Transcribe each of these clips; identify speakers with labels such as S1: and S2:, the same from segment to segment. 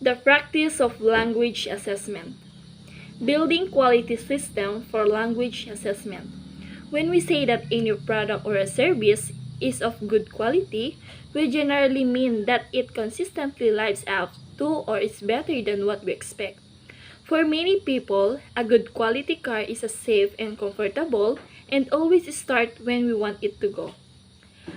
S1: The practice of language assessment. Building quality system for language assessment. When we say that a new product or a service is of good quality, we generally mean that it consistently lives up to or is better than what we expect. For many people, a good quality car is a safe and comfortable and always start when we want it to go.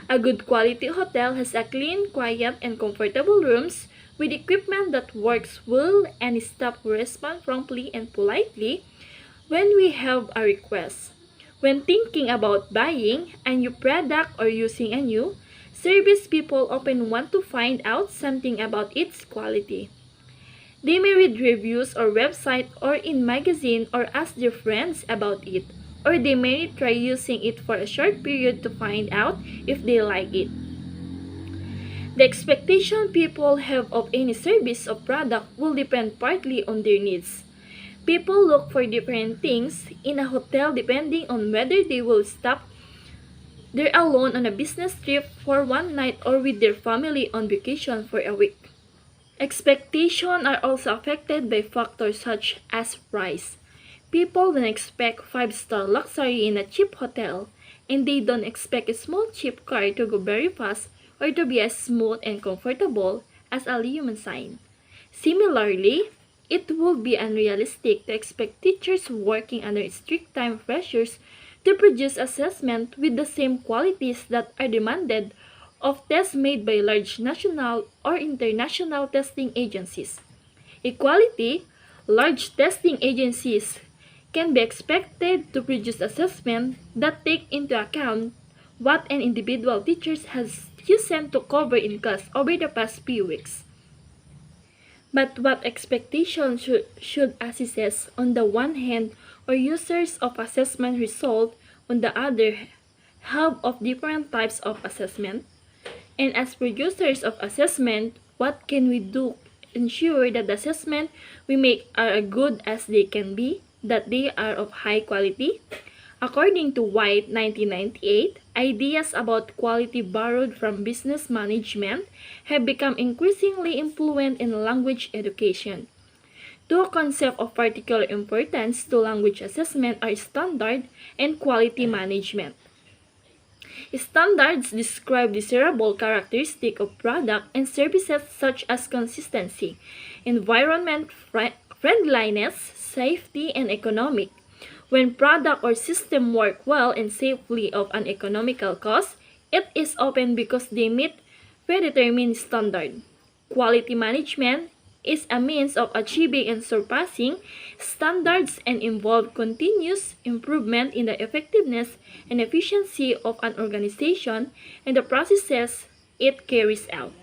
S1: A good quality hotel has a clean, quiet, and comfortable rooms with equipment that works well and staff who respond promptly and politely when we have a request. When thinking about buying a new product or using a new service, people often want to find out something about its quality. They may read reviews or website or in magazine or ask their friends about it, or they may try using it for a short period to find out if they like it. The expectation people have of any service or product will depend partly on their needs. People look for different things in a hotel depending on whether they will stop there alone on a business trip for one night or with their family on vacation for a week. Expectations are also affected by factors such as price. People don't expect 5-star luxury in a cheap hotel, and they don't expect a small cheap car to go very fast or to be as smooth and comfortable as a limousine. Similarly, it would be unrealistic to expect teachers working under strict time pressures to produce assessment with the same qualities that are demanded of tests made by large national or international testing agencies. Equality, large testing agencies can be expected to produce assessments that take into account what an individual teacher has chosen to cover in class over the past few weeks. But what expectations should assessors on the one hand or users of assessment result on the other have of different types of assessment? And as producers of assessment, what can we do to ensure that the assessment we make are as good as they can be, that they are of high quality? According to White 1998, ideas about quality borrowed from business management have become increasingly influent in language education. Two concepts of particular importance to language assessment are standard and quality management. Standards describe desirable characteristics of product and services such as consistency, environment friendliness, safety, and economic. When product or system work well and safely of an economical cost, it is often because they meet predetermined standard. Quality management is a means of achieving and surpassing standards and involve continuous improvement in the effectiveness and efficiency of an organization and the processes it carries out.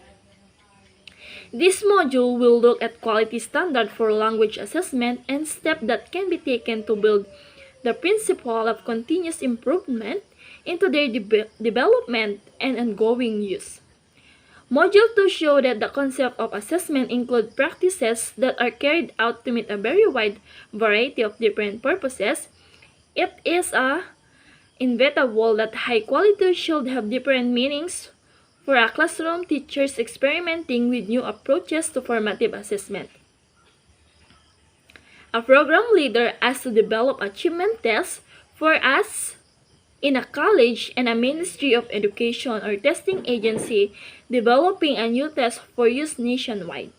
S1: This module will look at quality standard for language assessment and steps that can be taken to build the principle of continuous improvement into their development and ongoing use. Module 2 shows that the concept of assessment includes practices that are carried out to meet a very wide variety of different purposes. It is inevitable that high quality should have different meanings for a classroom teachers experimenting with new approaches to formative assessment. A program leader has to develop achievement tests for us in a college and a Ministry of Education or testing agency developing a new test for use nationwide.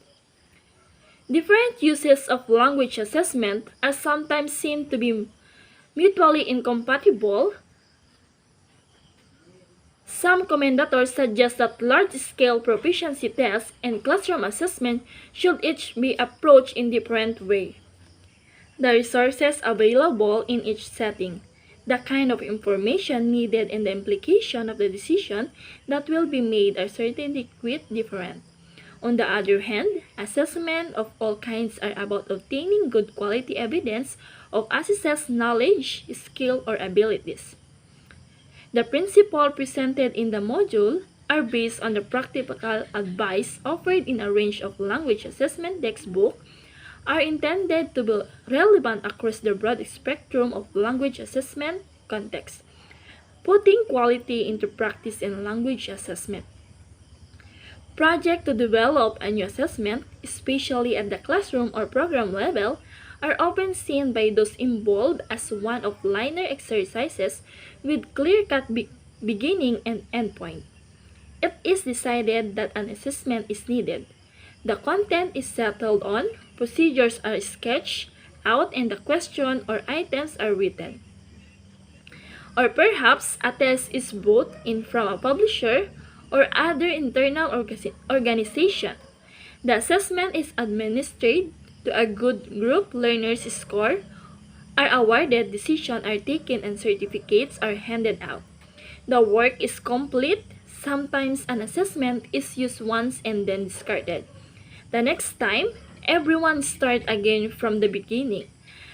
S1: Different uses of language assessment are sometimes seen to be mutually incompatible. Some commentators suggest that large-scale proficiency tests and classroom assessment should each be approached in different ways. The resources available in each setting, the kind of information needed, and the implication of the decision that will be made are certainly quite different. On the other hand, assessment of all kinds are about obtaining good quality evidence of assessed knowledge, skill, or abilities. The principles presented in the module are based on the practical advice offered in a range of language assessment textbooks are intended to be relevant across the broad spectrum of language assessment contexts, putting quality into practice in language assessment. Projects to develop a new assessment, especially at the classroom or program level, are often seen by those involved as one of linear exercises with clear-cut beginning and endpoint. It is decided that an assessment is needed. The content is settled on, procedures are sketched out, and the question or items are written. Or perhaps a test is brought in from a publisher or other internal organization. The assessment is administered to a good group, learners score are awarded, decisions are taken, and certificates are handed out. The work is complete. Sometimes an assessment is used once and then discarded. The next time, everyone starts again from the beginning.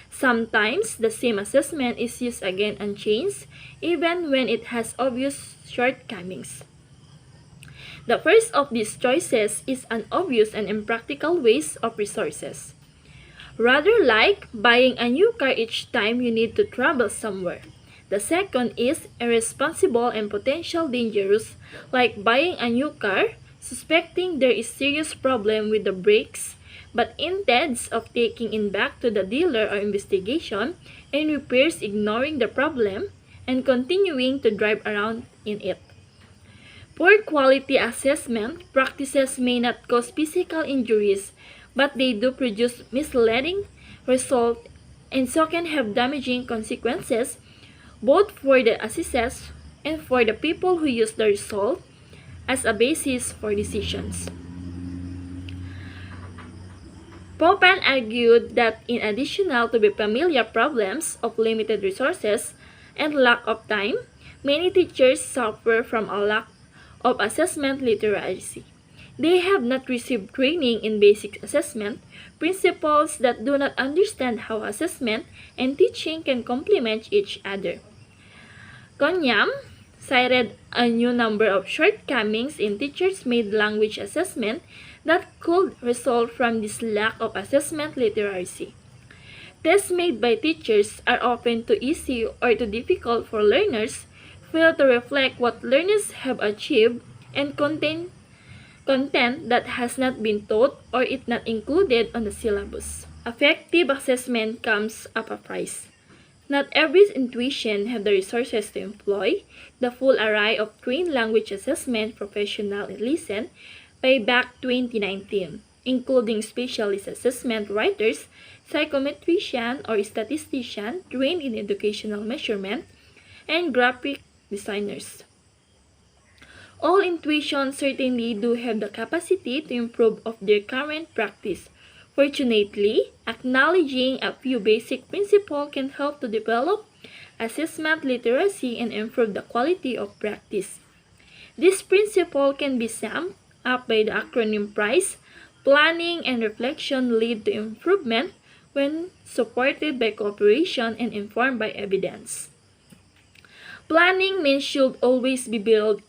S1: Sometimes the same assessment is used again unchanged, even when it has obvious shortcomings. The first of these choices is an obvious and impractical waste of resources. Rather like buying a new car each time you need to travel somewhere. The second is irresponsible and potentially dangerous, like buying a new car, suspecting there is serious problem with the brakes, but instead of taking it back to the dealer or investigation and repairs, ignoring the problem and continuing to drive around in it. Poor quality assessment practices may not cause physical injuries, but they do produce misleading results and so can have damaging consequences both for the assessors and for the people who use the result as a basis for decisions. Popan argued that in addition to the familiar problems of limited resources and lack of time, many teachers suffer from a lack of assessment literacy. They have not received training in basic assessment principles that do not understand how assessment and teaching can complement each other. Konyam cited a new number of shortcomings in teachers-made language assessment that could result from this lack of assessment literacy. Tests made by teachers are often too easy or too difficult for learners, fail to reflect what learners have achieved, and contain content that has not been taught or is not included on the syllabus. Effective assessment comes at a price. Not every institution have the resources to employ the full array of trained language assessment professionals in Listen by back 2019, including specialist assessment writers, psychometrician or statistician trained in educational measurement, and graphic designers. All institutions certainly do have the capacity to improve of their current practice. Fortunately, acknowledging a few basic principles can help to develop assessment literacy and improve the quality of practice. This principle can be summed up by the acronym PRICE. Planning and reflection lead to improvement when supported by cooperation and informed by evidence. Planning means should always be built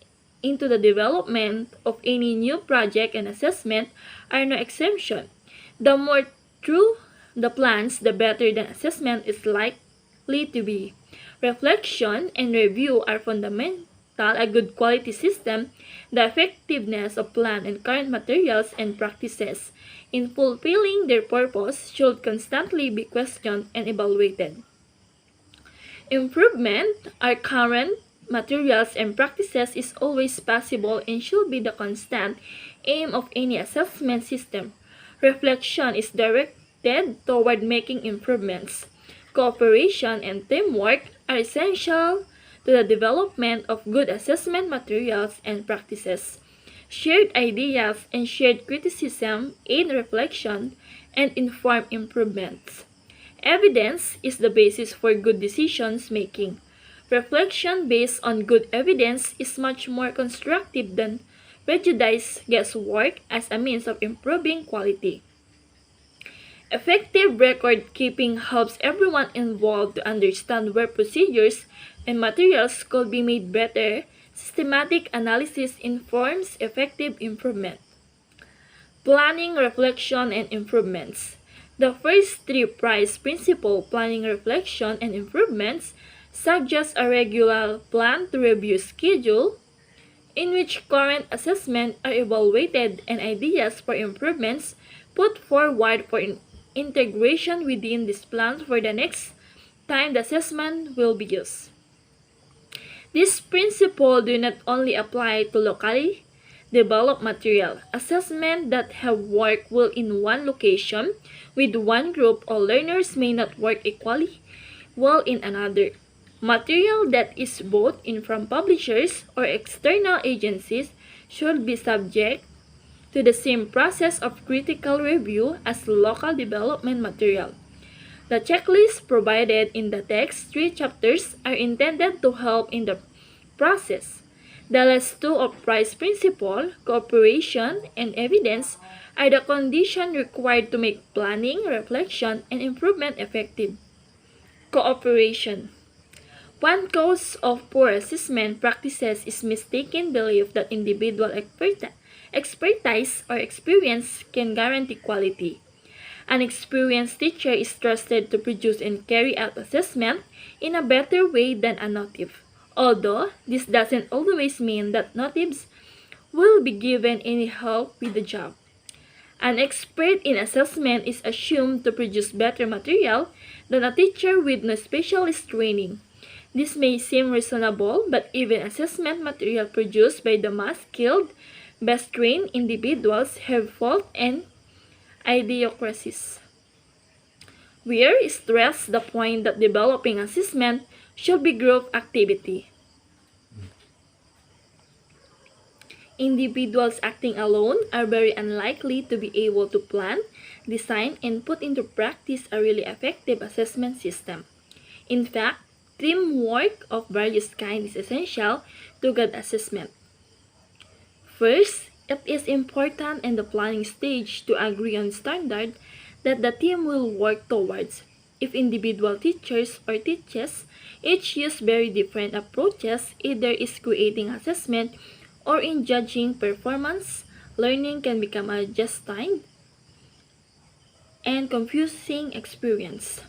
S1: into the development of any new project, and assessment are no exception. The more true the plans, the better the assessment is likely to be. Reflection and review are fundamental. A good quality system, the effectiveness of plan and current materials and practices in fulfilling their purpose should constantly be questioned and evaluated. Improvement our current materials and practices is always possible and should be the constant aim of any assessment system. Reflection is directed toward making improvements. Cooperation and teamwork are essential to the development of good assessment materials and practices. Shared ideas and shared criticism aid reflection and inform improvements. Evidence is the basis for good decisions making. Reflection based on good evidence is much more constructive than prejudiced guesswork as a means of improving quality. Effective record keeping helps everyone involved to understand where procedures and materials could be made better. Systematic analysis informs effective improvement. Planning, reflection, and improvements. The first three PRICE principles, planning, reflection, and improvements, suggest a regular plan to review schedule, in which current assessments are evaluated and ideas for improvements put forward for integration within this plan for the next time the assessment will be used. This principle do not only apply to locally developed material. Assessments that have worked well in one location with one group of learners may not work equally well in another. Material that is both in from publishers or external agencies should be subject to the same process of critical review as local development material. The checklists provided in the text 3 chapters are intended to help in the process. The last two of price principle, cooperation, and evidence are the conditions required to make planning, reflection, and improvement effective. Cooperation. One cause of poor assessment practices is mistaken belief that individual expertise or experience can guarantee quality. An experienced teacher is trusted to produce and carry out assessment in a better way than a native, although this doesn't always mean that natives will be given any help with the job. An expert in assessment is assumed to produce better material than a teacher with no specialist training. This may seem reasonable, but even assessment material produced by the most skilled, best trained individuals have faults and idiosyncrasies. We stress the point that developing assessment should be group activity. Individuals acting alone are very unlikely to be able to plan, design, and put into practice a really effective assessment system. In fact, teamwork of various kinds is essential to good assessment. First, it is important in the planning stage to agree on standard that the team will work towards. If individual teachers or teachers each use very different approaches, either is creating assessment or in judging performance, learning can become a just-timed and confusing experience.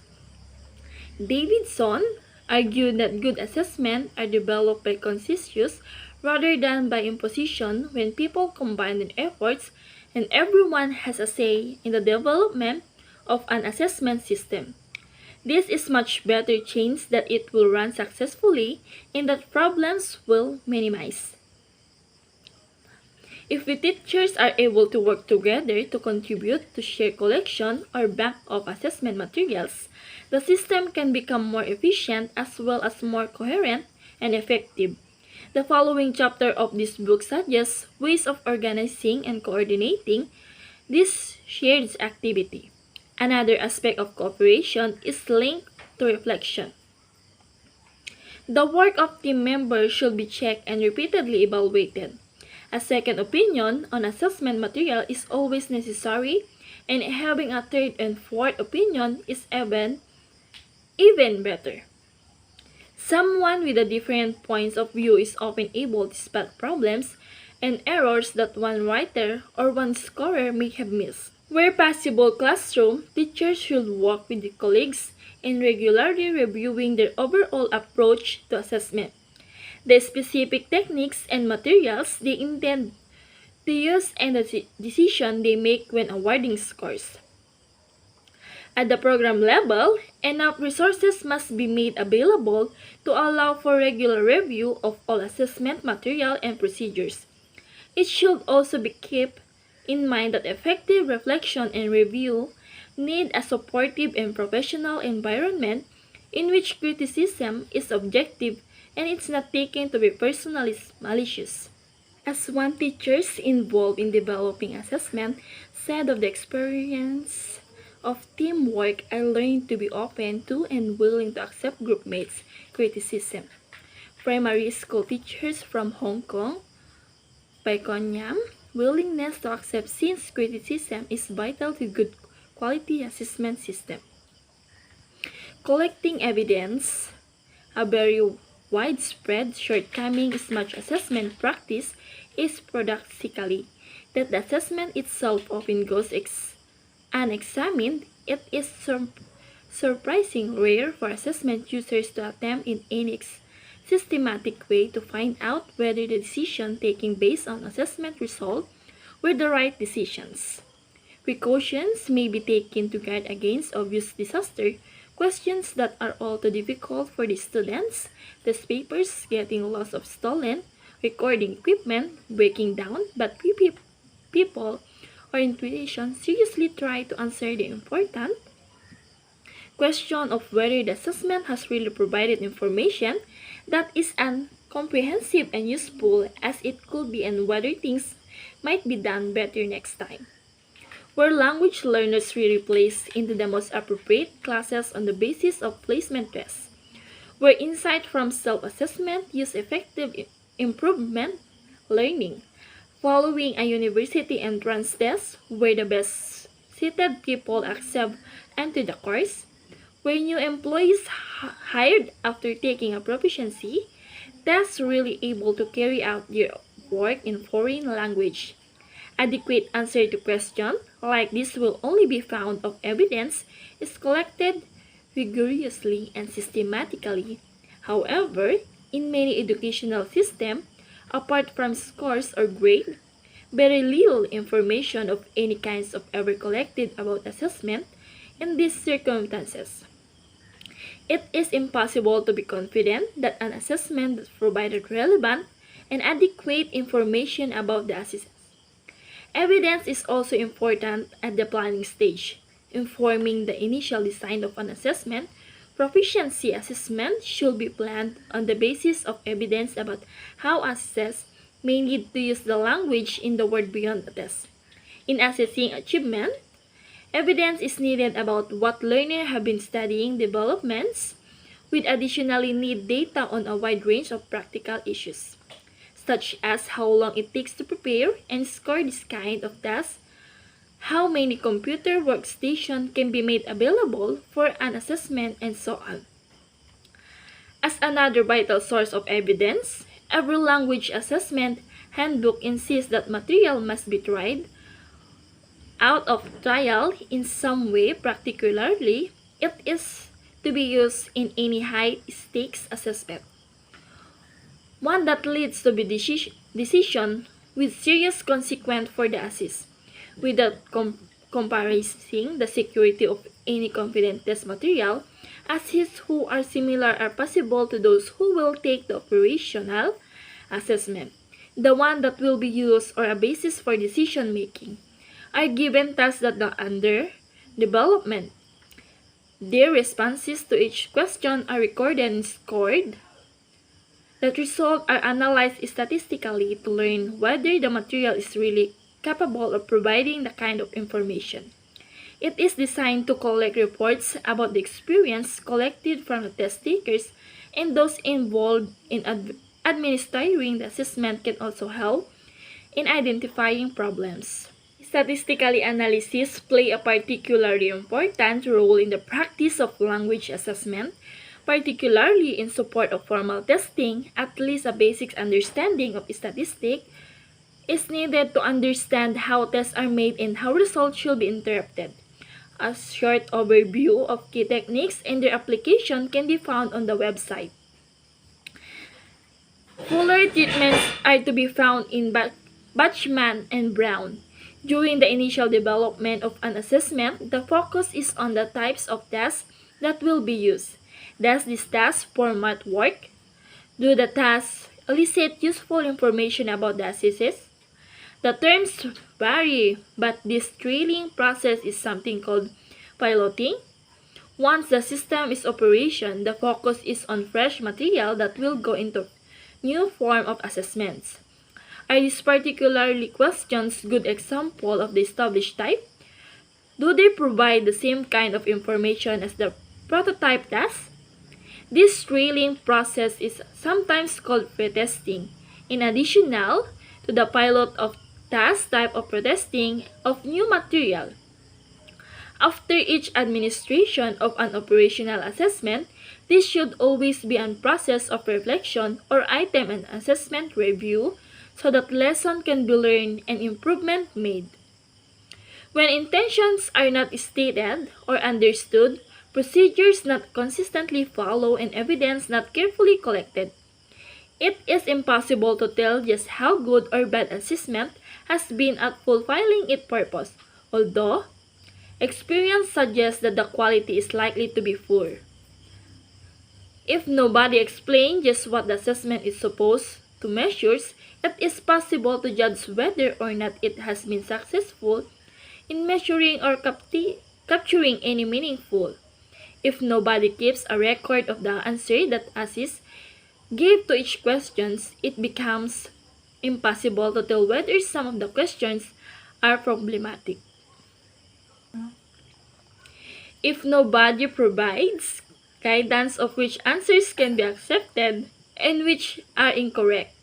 S1: Davidson argued that good assessments are developed by consensus rather than by imposition when people combine their efforts and everyone has a say in the development of an assessment system. This is much better chance that it will run successfully and that problems will minimize. If the teachers are able to work together to contribute to share collection or bank of assessment materials, the system can become more efficient as well as more coherent and effective. The following chapter of this book suggests ways of organizing and coordinating this shared activity. Another aspect of cooperation is linked to reflection. The work of team members should be checked and repeatedly evaluated. A second opinion on assessment material is always necessary, and having a third and fourth opinion is even better. Someone with a different points of view is often able to spot problems and errors that one writer or one scorer may have missed. Where possible classroom, teachers should work with the colleagues in regularly reviewing their overall approach to assessment, the specific techniques and materials they intend to use, and the decision they make when awarding scores. At the program level, enough resources must be made available to allow for regular review of all assessment material and procedures. It should also be kept in mind that effective reflection and review need a supportive and professional environment in which criticism is objective and it's not taken to be personally malicious. As one teacher involved in developing assessment said of the experience of teamwork, I learned to be open to and willing to accept groupmates' criticism. Primary school teachers from Hong Kong, CABACUNGAN, willingness to accept since criticism is vital to good quality assessment system. Collecting evidence, a very widespread shortcoming is much assessment practice is paradoxically that the assessment itself often goes unexamined. It is surprising rare for assessment users to attempt in any systematic way to find out whether the decision taken based on assessment result were the right decisions. Precautions may be taken to guard against obvious disaster, questions that are all too difficult for the students, test papers getting lost or stolen, recording equipment breaking down, but people or intuition seriously try to answer the important question of whether the assessment has really provided information that is comprehensive and useful as it could be, and whether things might be done better next time. Where language learners really place into the most appropriate classes on the basis of placement tests, where insight from self-assessment use effective improvement learning, following a university entrance test where the best seated people accept enter the course, where new employees hired after taking a proficiency test really able to carry out their work in foreign language. Adequate answer to question like this will only be found if evidence is collected rigorously and systematically. However, in many educational systems, apart from scores or grade, very little information of any kinds of ever collected about assessment in these circumstances. It is impossible to be confident that an assessment that provided relevant and adequate information about the assessment. Evidence is also important at the planning stage. Informing the initial design of an assessment, proficiency assessment should be planned on the basis of evidence about how assessors may need to use the language in the word beyond the test. In assessing achievement, evidence is needed about what learners have been studying developments, with additionally need data on a wide range of practical issues, such as how long it takes to prepare and score this kind of test, how many computer workstations can be made available for an assessment, and so on. As another vital source of evidence, every language assessment handbook insists that material must be tried out of trial in some way, particularly it is to be used in any high-stakes assessment. One that leads to be decision with serious consequence for the assist, without compromising the security of any confident test material. Assists who are similar are possible to those who will take the operational assessment, the one that will be used or a basis for decision making, are given tasks that are under development. Their responses to each question are recorded and scored. The results are analyzed statistically to learn whether the material is really capable of providing the kind of information. It is designed to collect reports about the experience collected from the test takers, and those involved in administering the assessment can also help in identifying problems. Statistical analysis play a particularly important role in the practice of language assessment, particularly in support of formal testing. At least a basic understanding of statistics is needed to understand how tests are made and how results should be interpreted. A short overview of key techniques and their application can be found on the website. Fuller treatments are to be found in Bachman and Brown. During the initial development of an assessment, the focus is on the types of tests that will be used. Does this task format work? Do the tasks elicit useful information about the assessors? The terms vary, but this trailing process is something called piloting. Once the system is operation, the focus is on fresh material that will go into new form of assessments. Are these particularly questions good example of the established type? Do they provide the same kind of information as the prototype task? This trailing process is sometimes called pretesting. In addition to the pilot of task type of pretesting of new material. After each administration of an operational assessment, this should always be a process of reflection or item and assessment review so that lesson can be learned and improvement made. When intentions are not stated or understood, procedures not consistently followed, and evidence not carefully collected, It is impossible to tell just how good or bad assessment has been at fulfilling its purpose, although experience suggests that the quality is likely to be poor. If nobody explains just what the assessment is supposed to measure, it is possible to judge whether or not it has been successful in measuring or capturing any meaningful. If nobody keeps a record of the answer that assist gave to each question, it becomes impossible to tell whether some of the questions are problematic. If nobody provides guidance of which answers can be accepted and which are incorrect,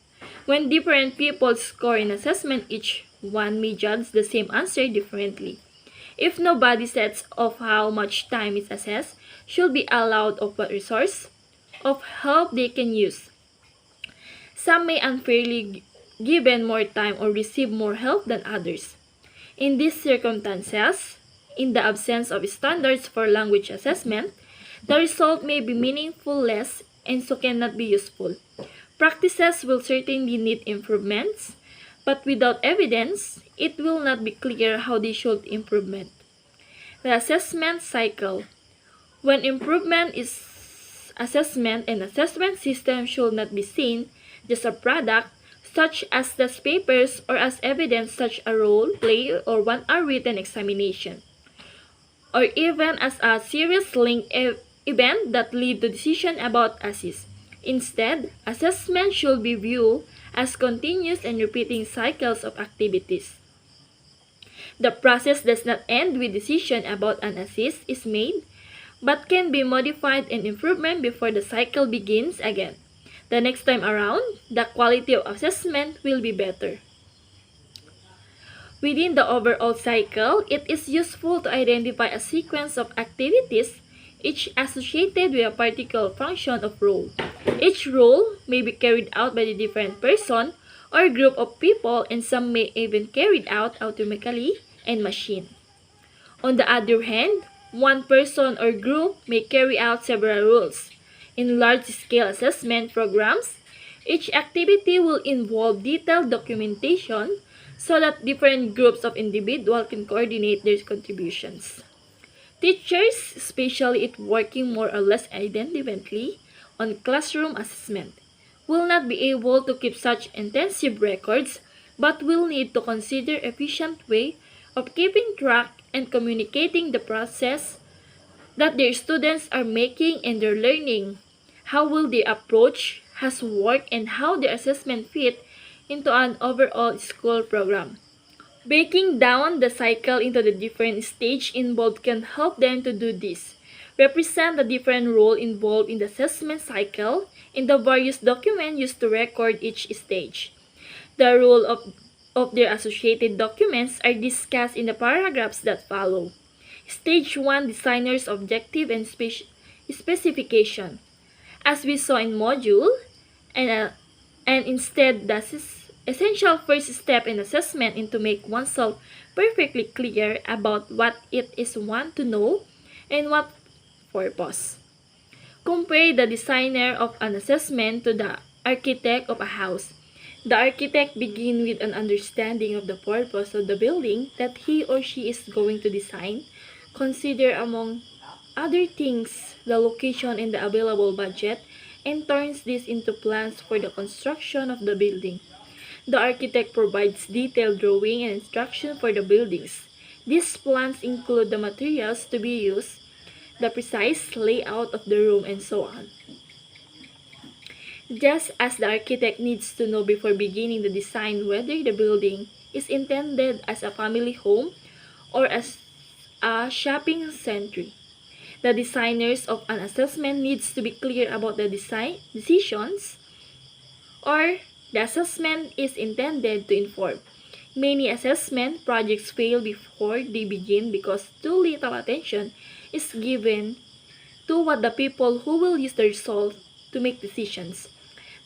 S1: when different people score an assessment, each one may judge the same answer differently. If nobody sets of how much time is assessed should be allowed of what resource of help they can use. Some may unfairly given more time or receive more help than others. In these circumstances, in the absence of standards for language assessment, the result may be meaningful less and so cannot be useful. Practices will certainly need improvements, but without evidence, it will not be clear how they should improvement. The assessment cycle. When improvement is assessment and assessment system should not be seen just a product such as test papers or as evidence such a role play or one-hour written examination, or even as a serious linked event that lead to decision about assist. Instead, assessment should be viewed as continuous and repeating cycles of activities. The process does not end with decision about an assist is made, but can be modified and improvement before the cycle begins again. The next time around, the quality of assessment will be better. Within the overall cycle, it is useful to identify a sequence of activities, each associated with a particular function of role. Each role may be carried out by a different person or group of people, and some may even carried out automatically and machine. On the other hand, one person or group may carry out several roles. In large-scale assessment programs, each activity will involve detailed documentation so that different groups of individuals can coordinate their contributions. Teachers, especially if working more or less independently on classroom assessment, will not be able to keep such intensive records but will need to consider efficient way of keeping track and communicating the process that their students are making in their learning. How will they approach has work and how the assessment fit into an overall school program. Breaking down the cycle into the different stages involved can help them to do this. Represent the different role involved in the assessment cycle in the various documents used to record each stage. The role of their associated documents are discussed in the paragraphs that follow. Stage 1, Designer's Objective and Specification. As we saw in module, and instead the essential first step in assessment is to make oneself perfectly clear about what it is want to know and what purpose. Compare the designer of an assessment to the architect of a house. The architect begins with an understanding of the purpose of the building that he or she is going to design. Consider among other things the location and the available budget and turns this into plans for the construction of the building. The architect provides detailed drawing and instruction for the buildings. These plans include the materials to be used, the precise layout of the room, and so on. Just as the architect needs to know before beginning the design whether the building is intended as a family home or as a shopping center, the designers of an assessment needs to be clear about the design decisions or the assessment is intended to inform. Many assessment projects fail before they begin because too little attention is given to what the people who will use the result to make decisions.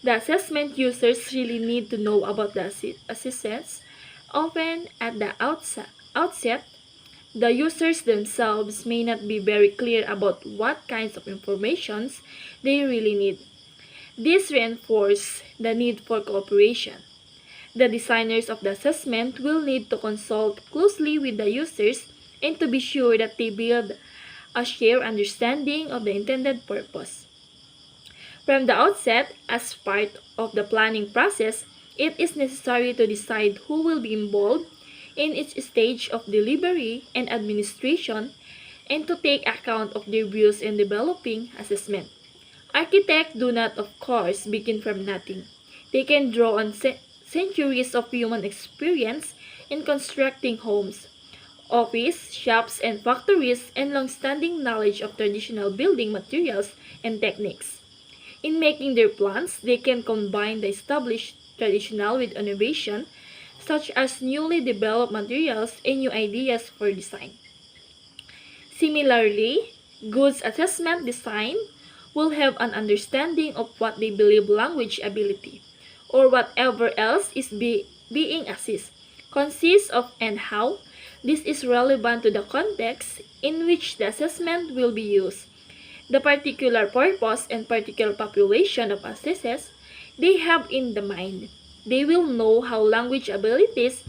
S1: The assessment users really need to know about the assessments. Often at the outset, the users themselves may not be very clear about what kinds of information they really need. This reinforces the need for cooperation. The designers of the assessment will need to consult closely with the users and to be sure that they build a shared understanding of the intended purpose. From the outset, as part of the planning process, it is necessary to decide who will be involved in each stage of delivery and administration and to take account of their views in developing assessment. Architects do not, of course, begin from nothing. They can draw on centuries of human experience in constructing homes, office, shops, and factories, and long-standing knowledge of traditional building materials and techniques. In making their plans, they can combine the established traditional with innovation, such as newly developed materials and new ideas for design. Similarly, goods assessment design will have an understanding of what they believe language ability, or whatever else is being assessed, consists of and how this is relevant to the context in which the assessment will be used, the particular purpose and particular population of assessors they have in the mind. They will know how language abilities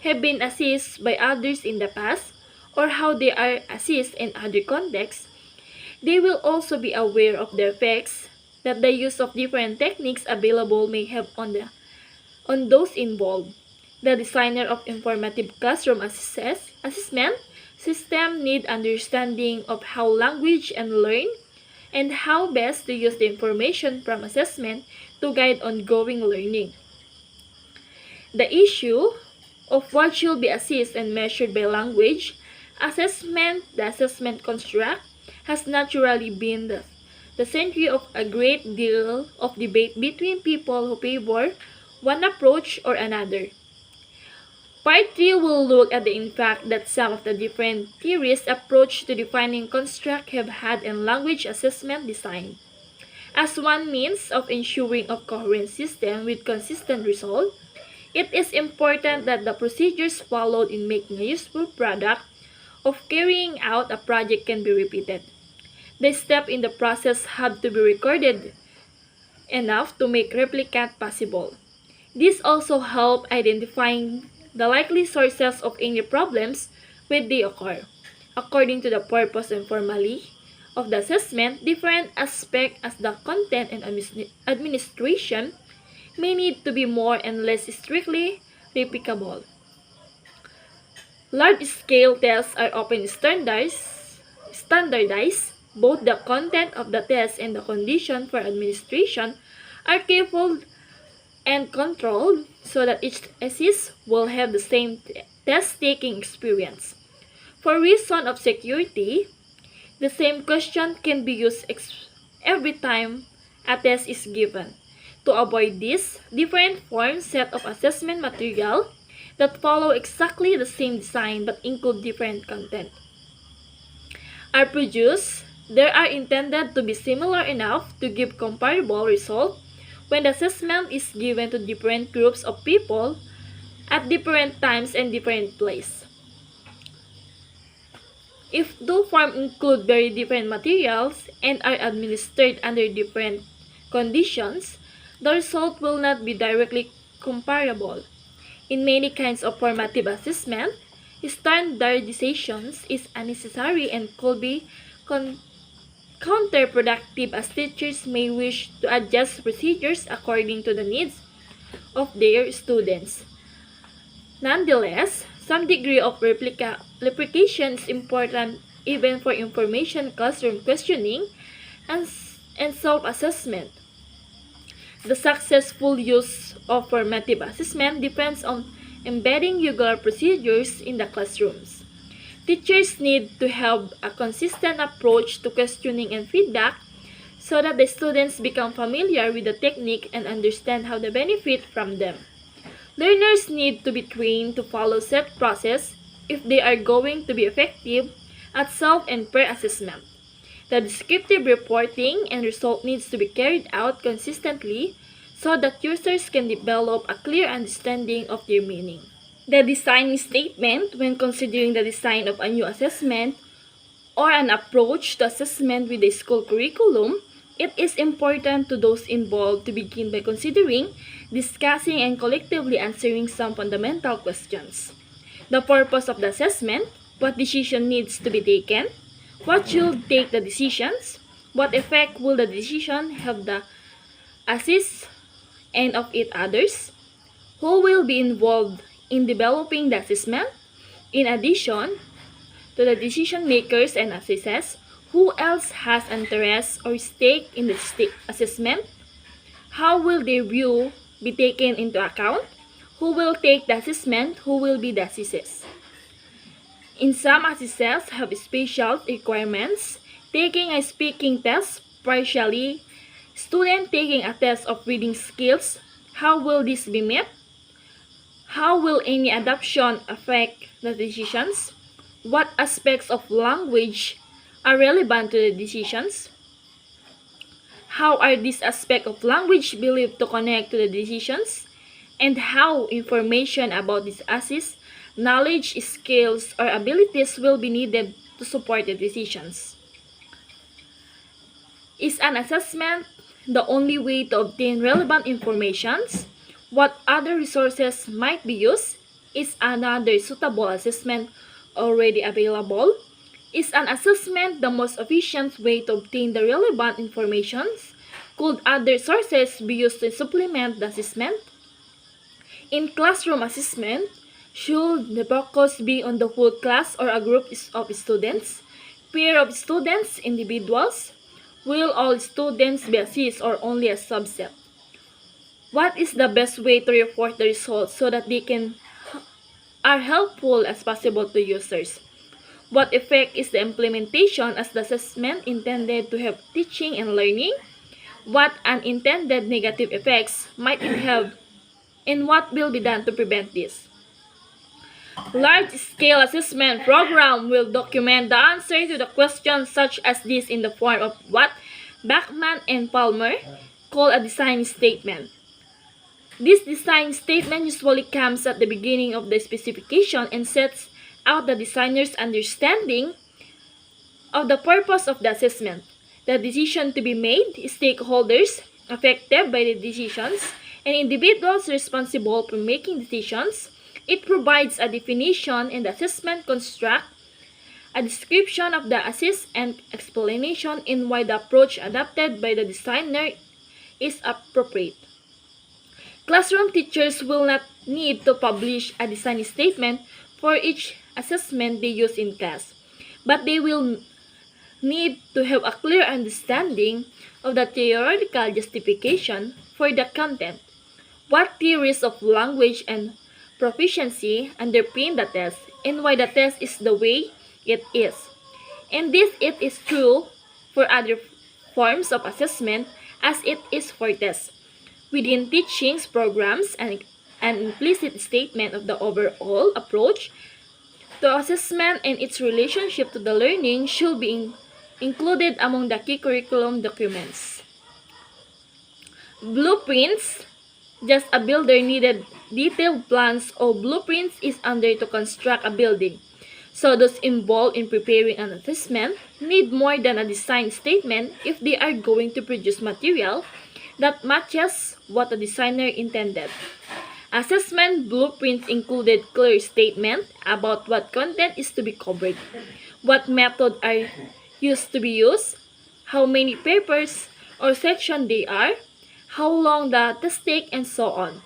S1: have been assessed by others in the past or how they are assessed in other contexts. They will also be aware of the effects that the use of different techniques available may have on those involved. The designer of informative classroom assessment system need understanding of how language and learn and how best to use the information from assessment to guide ongoing learning. The issue of what should be assessed and measured by language assessment, the assessment construct, has naturally been the center of a great deal of debate between people who favor one approach or another. Part 3 will look at the impact that some of the different theories approach to defining construct have had in language assessment design. As one means of ensuring a coherent system with consistent result, it is important that the procedures followed in making a useful product of carrying out a project can be repeated. The steps in the process have to be recorded enough to make replicate possible. This also helps identifying the likely sources of any problems when they occur. According to the purpose and formally of the assessment, different aspects as the content and administration may need to be more and less strictly replicable. Large-scale tests are often standardized. Both the content of the test and the condition for administration are careful and controlled so that each assist will have the same test-taking experience. For reason of security, the same question can be used every time a test is given. To avoid this, different forms set of assessment material that follow exactly the same design but include different content are produced. They are intended to be similar enough to give comparable results when the assessment is given to different groups of people at different times and different places. If two forms include very different materials and are administered under different conditions, the result will not be directly comparable. In many kinds of formative assessment, standardization is unnecessary and could be counterproductive as teachers may wish to adjust procedures according to the needs of their students. Nonetheless, some degree of replication is important even for information classroom questioning and self-assessment. The successful use of formative assessment depends on embedding regular procedures in the classrooms. Teachers need to have a consistent approach to questioning and feedback so that the students become familiar with the technique and understand how to benefit from them. Learners need to be trained to follow set process if they are going to be effective at self and peer assessment. The descriptive reporting and result needs to be carried out consistently so that users can develop a clear understanding of their meaning. The design statement when considering the design of a new assessment or an approach to assessment with the school curriculum It is important to those involved to begin by considering, discussing, and collectively answering some fundamental questions. The purpose of the assessment, what decision needs to be taken, what should take the decisions, what effect will the decision have the assist and of it others, who will be involved in developing the assessment, in addition to the decision makers and assessors, who else has interest or stake in the assessment, how will their view be taken into account, who will take the assessment, who will be the assessors. In some assessors have special requirements, taking a speaking test partially, student taking a test of reading skills, how will this be met? How will any adoption affect the decisions? What aspects of language are relevant to the decisions? How are these aspects of language believed to connect to the decisions? And how information about these assets, knowledge, skills, or abilities will be needed to support the decisions. Is an assessment the only way to obtain relevant information? What other resources might be used? Is another suitable assessment already available? Is an assessment the most efficient way to obtain the relevant information? Could other sources be used to supplement the assessment? In classroom assessment, should the focus be on the whole class or a group of students, pair of students, individuals? Will all students be assessed or only a subset? What is the best way to report the results so that they are helpful as possible to users? What effect is the implementation as the assessment intended to have teaching and learning? What unintended negative effects might it have, and what will be done to prevent this? Large-scale assessment program will document the answer to the questions such as this in the form of what Bachman and Palmer call a design statement. This design statement usually comes at the beginning of the specification and sets out the designer's understanding of the purpose of the assessment, the decision to be made, stakeholders affected by the decisions, and individuals responsible for making decisions. It provides a definition and the assessment construct, a description of the assess and explanation in why the approach adopted by the designer is appropriate. Classroom teachers will not need to publish a design statement for each assessment they use in class, but they will need to have a clear understanding of the theoretical justification for the content, what theories of language and proficiency underpin the test, and why the test is the way it is. And this it is true for other forms of assessment as it is for tests. Within teaching programs, an implicit statement of the overall approach to assessment and its relationship to the learning should be included among the key curriculum documents. Blueprints. Just a builder needed detailed plans or blueprints is under to construct a building. So those involved in preparing an assessment need more than a design statement if they are going to produce material that matches what the designer intended. Assessment blueprints included clear statement about what content is to be covered, what method are used to be used, how many papers or sections they are, how long the test take, and so on.